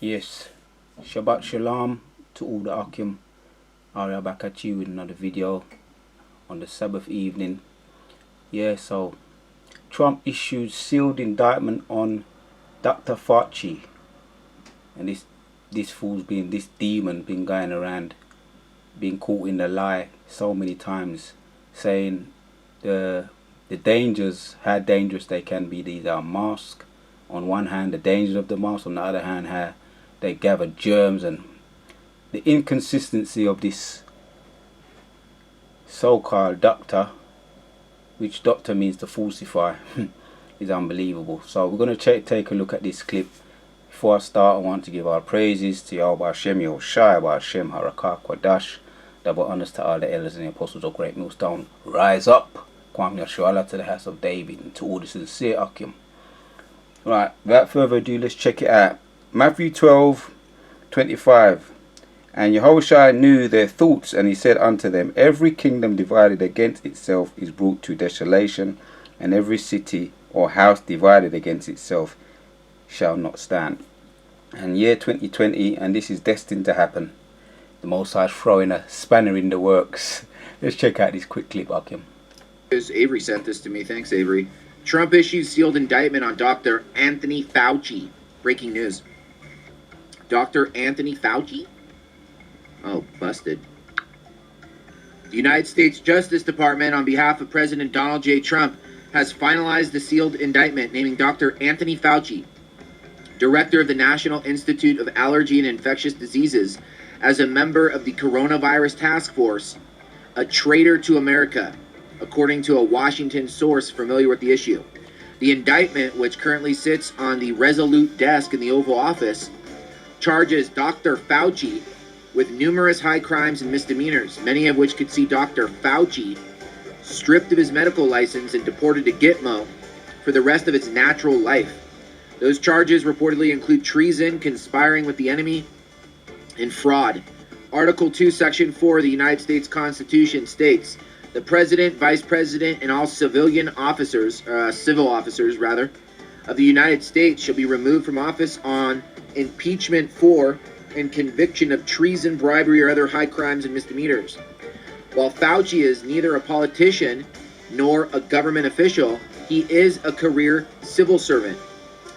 Yes, Shabbat Shalom to all the Akim. I'll be back at you with another video on the Sabbath evening. Yeah, so Trump issued sealed indictment on Dr. Fauci, and this this demon been going around, being caught in the lie so many times, saying the dangers, how dangerous they can be. These are masks. On one hand, the dangers of the mask. On the other hand, how they gather germs, and the inconsistency of this so-called doctor, which doctor means to falsify, is unbelievable. So we're going to take a look at this clip. Before I start, I want to give our praises to Yahweh Hashem Yahushai, Hashem Harakah Kwadash, double honors to all the elders and the apostles of Great Millstone. Rise up, Kwam Yashuala, to the house of David, and to all the sincere Akim. Right, without further ado, let's check it out. Matthew 12:25. And Yahushua knew their thoughts, and he said unto them, every kingdom divided against itself is brought to desolation, and every city or house divided against itself shall not stand. And year 2020, and this is destined to happen. The Most High throwing a spanner in the works. Let's check out this quick clip, Akim. Avery sent this to me. Thanks, Avery. Trump issues sealed indictment on Dr. Anthony Fauci. Breaking news. Dr. Anthony Fauci? Oh, busted. The United States Justice Department, on behalf of President Donald J. Trump, has finalized the sealed indictment naming Dr. Anthony Fauci, director of the National Institute of Allergy and Infectious Diseases, as a member of the coronavirus task force, a traitor to America, according to a Washington source familiar with the issue. The indictment, which currently sits on the Resolute desk in the Oval Office, charges Dr. Fauci with numerous high crimes and misdemeanors, many of which could see Dr. Fauci stripped of his medical license and deported to Gitmo for the rest of his natural life. Those charges reportedly include treason, conspiring with the enemy, and fraud. Article 2, Section 4 of the United States Constitution states, the President, Vice President, and all civil officers of the United States shall be removed from office on impeachment for and conviction of treason, bribery, or other high crimes and misdemeanors. While Fauci is neither a politician nor a government official, he is a career civil servant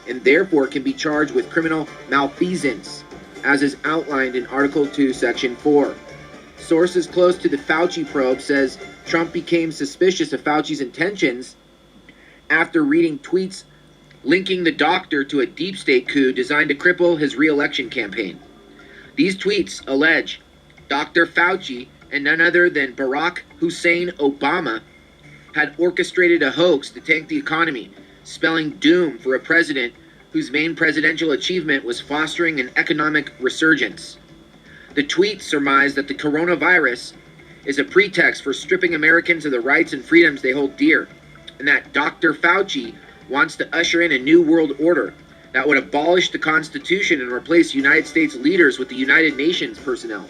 and therefore can be charged with criminal malfeasance, as is outlined in Article 2, Section 4. Sources close to the Fauci probe says Trump became suspicious of Fauci's intentions after reading tweets linking the doctor to a deep state coup designed to cripple his re-election campaign. These tweets allege Dr. Fauci and none other than Barack Hussein Obama had orchestrated a hoax to tank the economy, spelling doom for a president whose main presidential achievement was fostering an economic resurgence. The tweets surmise that the coronavirus is a pretext for stripping Americans of the rights and freedoms they hold dear, and that Dr. Fauci wants to usher in a new world order that would abolish the Constitution and replace United States leaders with the United Nations personnel.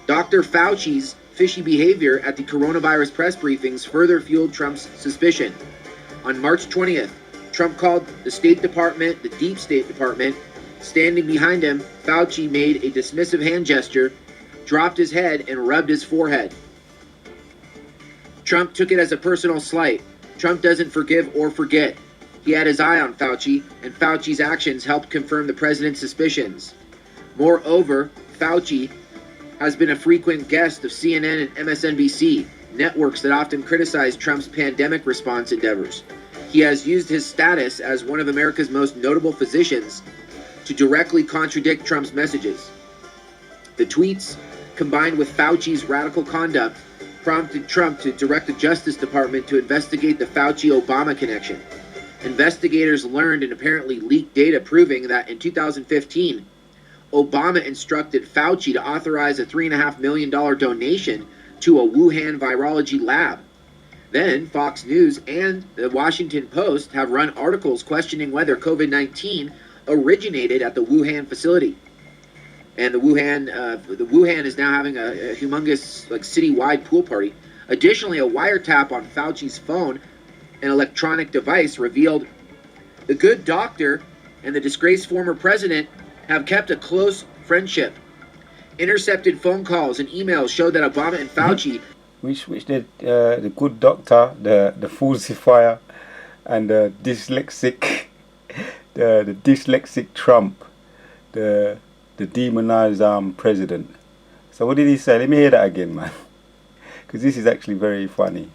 Dr. Fauci's fishy behavior at the coronavirus press briefings further fueled Trump's suspicion. On March 20th, Trump called the State Department the Deep State Department. Standing behind him, Fauci made a dismissive hand gesture, dropped his head, and rubbed his forehead. Trump took it as a personal slight. Trump doesn't forgive or forget. He had his eye on Fauci, and Fauci's actions helped confirm the president's suspicions. Moreover, Fauci has been a frequent guest of CNN and MSNBC, networks that often criticize Trump's pandemic response endeavors. He has used his status as one of America's most notable physicians to directly contradict Trump's messages. The tweets, combined with Fauci's radical conduct, prompted Trump to direct the Justice Department to investigate the Fauci-Obama connection. Investigators learned and apparently leaked data proving that in 2015, Obama instructed Fauci to authorize a $3.5 million donation to a Wuhan virology lab. Then Fox News and the Washington Post have run articles questioning whether COVID-19 originated at the Wuhan facility. And the Wuhan is now having a humongous citywide pool party. Additionally, a wiretap on Fauci's phone, an electronic device, revealed the good doctor and the disgraced former president have kept a close friendship. Intercepted phone calls and emails showed that Obama and Fauci, which the good doctor, the falsifier, and the dyslexic, the dyslexic Trump, the demonized president. So what did he say? Let me hear that again, man, because this is actually very funny.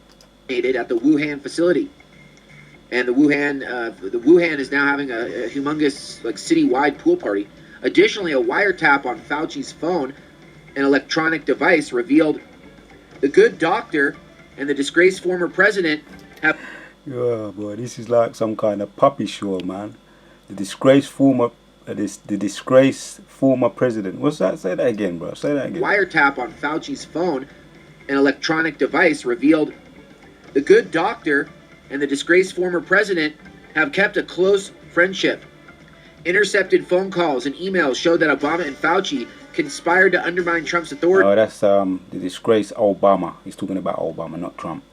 at the Wuhan facility, and the Wuhan is now having a humongous citywide pool party. Additionally, a wiretap on Fauci's phone, an electronic device, revealed the good doctor and the disgraced former president have. Yeah, boy, this is like some kind of puppy show, man. The disgraced former president. What's that? Say that again, bro. Say that again. Wiretap on Fauci's phone, an electronic device, revealed the good doctor and the disgraced former president have kept a close friendship. Intercepted phone calls and emails showed that Obama and Fauci conspired to undermine Trump's authority. Oh, that's the disgraced Obama. He's talking about Obama, not Trump.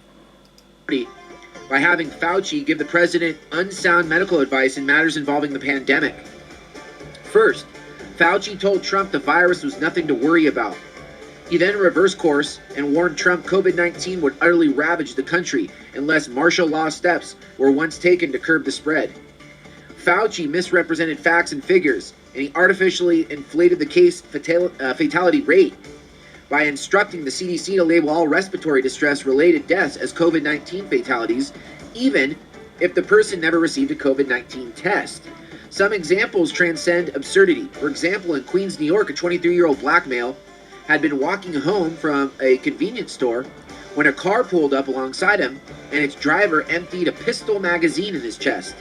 By having Fauci give the president unsound medical advice in matters involving the pandemic. First, Fauci told Trump the virus was nothing to worry about. He then reversed course and warned Trump COVID-19 would utterly ravage the country unless martial law steps were once taken to curb the spread. Fauci misrepresented facts and figures, and he artificially inflated the case fatality rate by instructing the CDC to label all respiratory distress-related deaths as COVID-19 fatalities, even if the person never received a COVID-19 test. Some examples transcend absurdity. For example, in Queens, New York, a 23-year-old black male had been walking home from a convenience store when a car pulled up alongside him, and its driver emptied a pistol magazine in his chest.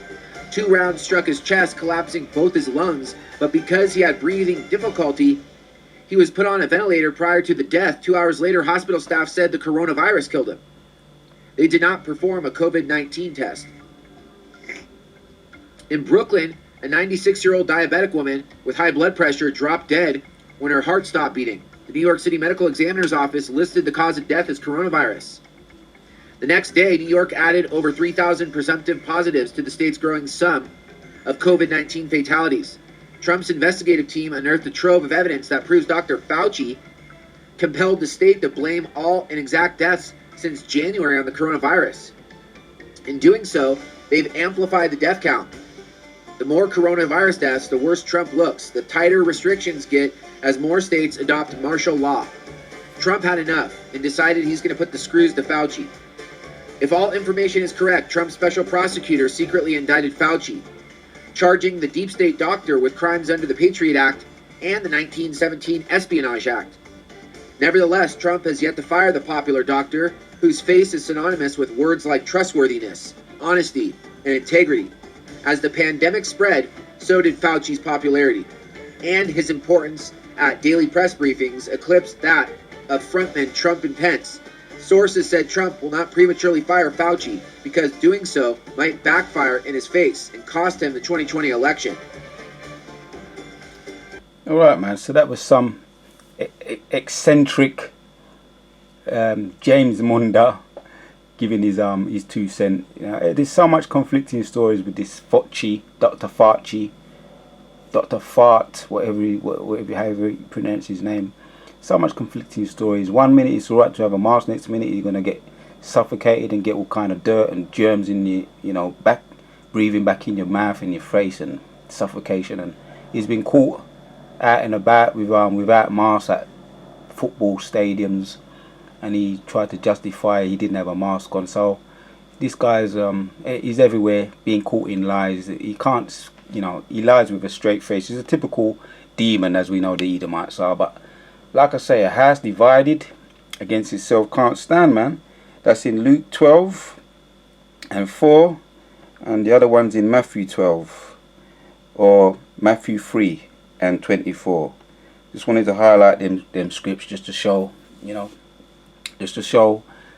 2 rounds struck his chest, collapsing both his lungs, but because he had breathing difficulty, he was put on a ventilator prior to the death. 2 hours later, hospital staff said the coronavirus killed him. They did not perform a COVID-19 test. In Brooklyn, a 96-year-old diabetic woman with high blood pressure dropped dead when her heart stopped beating. The New York City Medical Examiner's Office listed the cause of death as coronavirus. The next day, New York added over 3,000 presumptive positives to the state's growing sum of COVID-19 fatalities. Trump's investigative team unearthed a trove of evidence that proves Dr. Fauci compelled the state to blame all inexact deaths since January on the coronavirus. In doing so, they've amplified the death count. The more coronavirus deaths, the worse Trump looks. The tighter restrictions get as more states adopt martial law. Trump had enough and decided he's going to put the screws to Fauci. If all information is correct, Trump's special prosecutor secretly indicted Fauci, charging the deep state doctor with crimes under the Patriot Act and the 1917 Espionage Act. Nevertheless, Trump has yet to fire the popular doctor, whose face is synonymous with words like trustworthiness, honesty, and integrity. As the pandemic spread, so did Fauci's popularity, and his importance at daily press briefings eclipsed that of frontmen Trump and Pence. Sources said Trump will not prematurely fire Fauci because doing so might backfire in his face and cost him the 2020 election. All right, man. So that was some eccentric James Munda giving his 2 cents. You know, there's so much conflicting stories with this Fauci, Dr. Fauci, Dr. Fart, however you pronounce his name. So much conflicting stories. 1 minute it's alright to have a mask, next minute you're gonna get suffocated and get all kind of dirt and germs in your, breathing back in your mouth and your face and suffocation. And he's been caught out and about without masks at football stadiums, and he tried to justify he didn't have a mask on. So this guy's he's everywhere, being caught in lies. He can't, he lies with a straight face. He's a typical demon, as we know the Edomites are. But like I say, a house divided against itself can't stand, man. That's in Luke 12 and 4, and the other one's in Matthew 12 or Matthew 3 and 24. Just wanted to highlight them scripts just to show,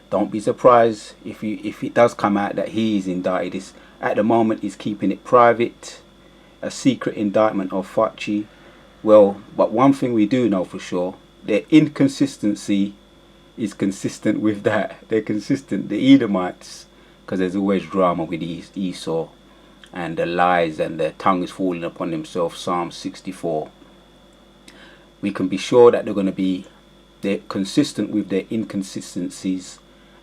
don't be surprised if it does come out that he is indicted. At the moment he's keeping it private, a secret indictment of Fauci. Well, but one thing we do know for sure, their inconsistency is consistent with that. They're consistent, the Edomites, because there's always drama with Esau. and the lies, and their tongue is falling upon themselves. Psalm 64. We can be sure that they're consistent with their inconsistencies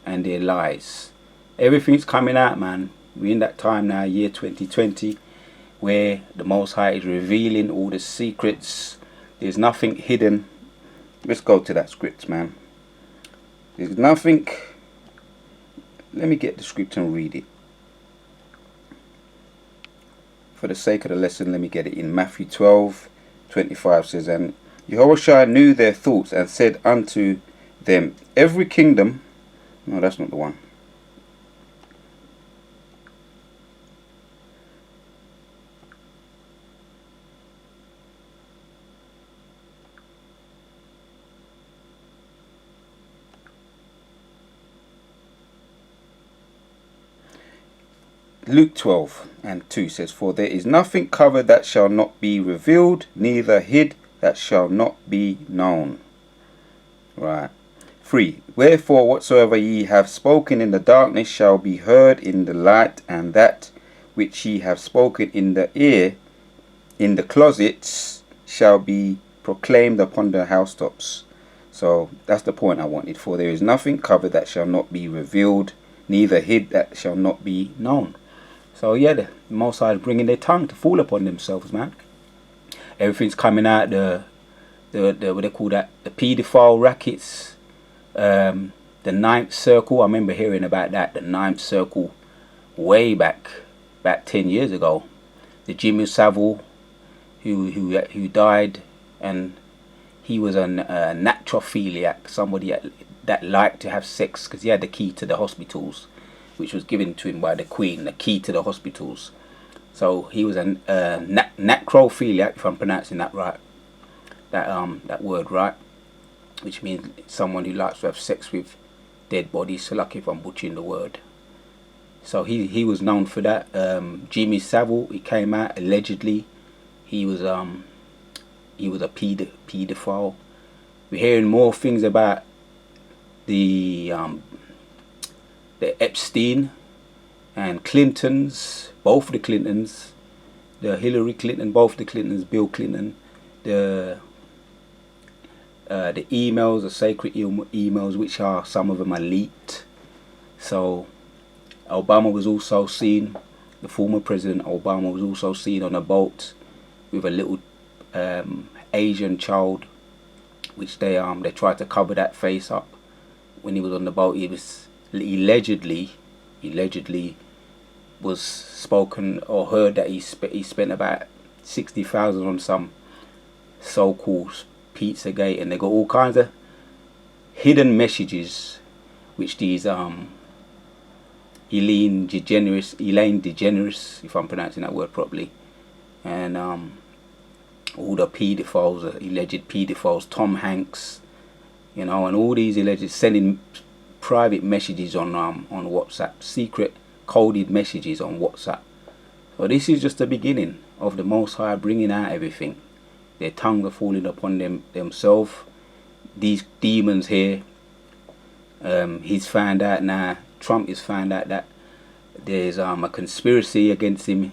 and their lies. Everything's coming out, man. We're in that time now, year 2020, where the Most High is revealing all the secrets. There's nothing hidden. Let's go to that script, man. There's nothing. Let me get the script and read it. For the sake of the lesson, let me get it in Matthew 12:25 says, and Jehoshua knew their thoughts and said unto them, every kingdom. No, that's not the one. Luke 12:2 says, for there is nothing covered that shall not be revealed, neither hid that shall not be known. Right. 3. Wherefore whatsoever ye have spoken in the darkness shall be heard in the light, and that which ye have spoken in the ear in the closets shall be proclaimed upon the housetops. So that's the point I wanted. For there is nothing covered that shall not be revealed, neither hid that shall not be known. So yeah, the Most High is bringing their tongue to fall upon themselves, man. Everything's coming out. The what they call that, the paedophile rackets, the ninth circle. I remember hearing about that, the ninth circle, way back 10 years ago. The Jimmy Savile, who died, and he was a naturophiliac, somebody that liked to have sex because he had the key to the hospitals, which was given to him by the Queen, the key to the hospitals. So he was a necrophiliac, if I'm pronouncing that right, that word right, which means someone who likes to have sex with dead bodies. So lucky if I'm butchering the word. So he was known for that. Jimmy Savile, he came out allegedly he was a paedophile. We're hearing more things about the Epstein and Clintons, both the Clintons, the Hillary Clinton, both the Clintons, Bill Clinton, the emails, the sacred emails, which are, some of them are leaked. So Obama was also seen, the former President Obama was also seen on a boat with a little Asian child, which they tried to cover that face up when he was on the boat. He was allegedly was spoken or heard that he spent about 60,000 on some so-called Pizzagate, and they got all kinds of hidden messages which these Elaine DeGeneres, if I'm pronouncing that word properly, and all the pedophiles, alleged pedophiles, Tom Hanks, and all these alleged sending private messages on WhatsApp, secret coded messages on WhatsApp. So this is just the beginning of the Most High bringing out everything. Their tongues are falling upon themselves. These demons here. He's found out now. Trump has found out that there's a conspiracy against him,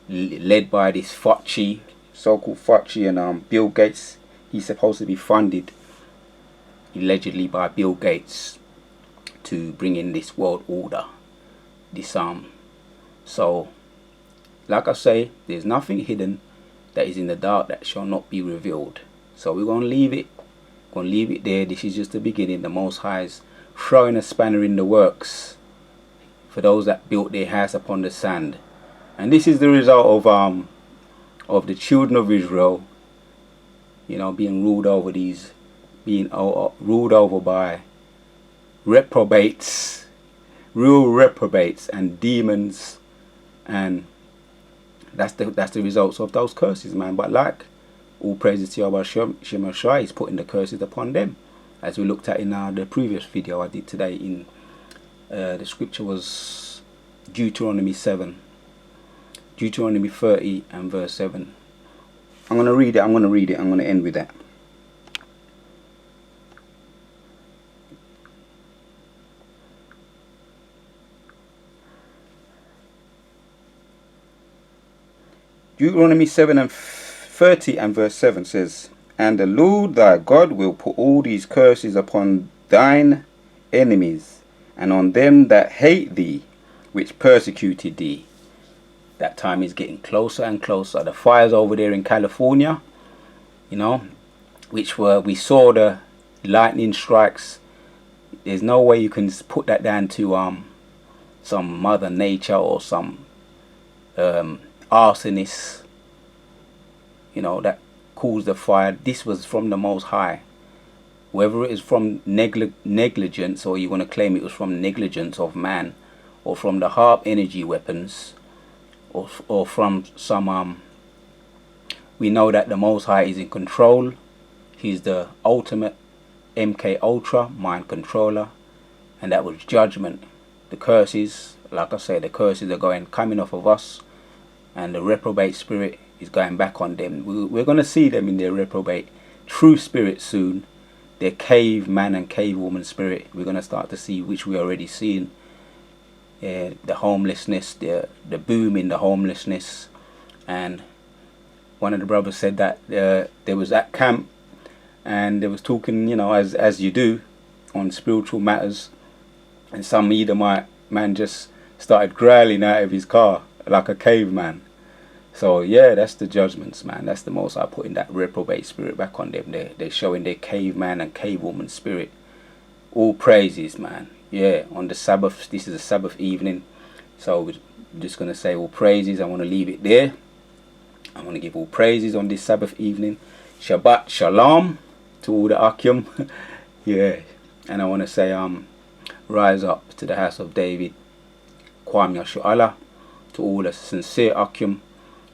led by this Fauci, so-called Fauci, and Bill Gates. He's supposed to be funded allegedly by Bill Gates to bring in this world order. So like I say, there's nothing hidden that is in the dark that shall not be revealed. So we're gonna leave it there. This is just the beginning. The Most High is throwing a spanner in the works for those that built their house upon the sand. And this is the result of the children of Israel, being ruled over by reprobates, real reprobates and demons, and that's the results of those curses, man. But like, all praises to Yahweh Shemashai, he's putting the curses upon them, as we looked at in the previous video I did today. In the scripture was Deuteronomy 30 and verse 7. I'm going to read it. I'm going to end with that. Deuteronomy 7:30 and verse 7 says, "And the Lord thy God will put all these curses upon thine enemies, and on them that hate thee, which persecuted thee." That time is getting closer and closer. The fires over there in California, you know, we saw the lightning strikes. There's no way you can put that down to some mother nature or some arsonist, you know, that caused the fire. This was from the Most High. Whether it is from negligence, or you want to claim it was from negligence of man, or from the harp energy weapons, or from some we know that the Most High is in control. He's the ultimate MK Ultra mind controller, and that was judgment. The curses, like I said, the curses are coming off of us, and the reprobate spirit is going back on them. We're going to see them in their reprobate true spirit soon. Their caveman and cavewoman spirit. We're going to start to see, which we're already seeing, the homelessness, the boom in the homelessness. And one of the brothers said that there was at camp, and they was talking, you know, as you do on spiritual matters, and some Edomite man just started growling out of his car like a caveman. So yeah, that's the judgments, man. That's the Most High putting that reprobate spirit back on them. They're showing their caveman and cavewoman spirit. All praises, man. Yeah, on the Sabbath, this is a Sabbath evening, so we're just going to say all praises. I want to leave it there. I want to give all praises on this Sabbath evening. Shabbat Shalom to all the Akim. Yeah, and I want to say rise up to the house of David. Kwam Yashu'Allah to all the sincere Akim.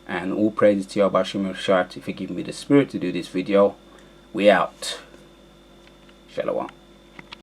And all praises to Yahweh Shem Shai for giving me the spirit to do this video. We out. Shalom.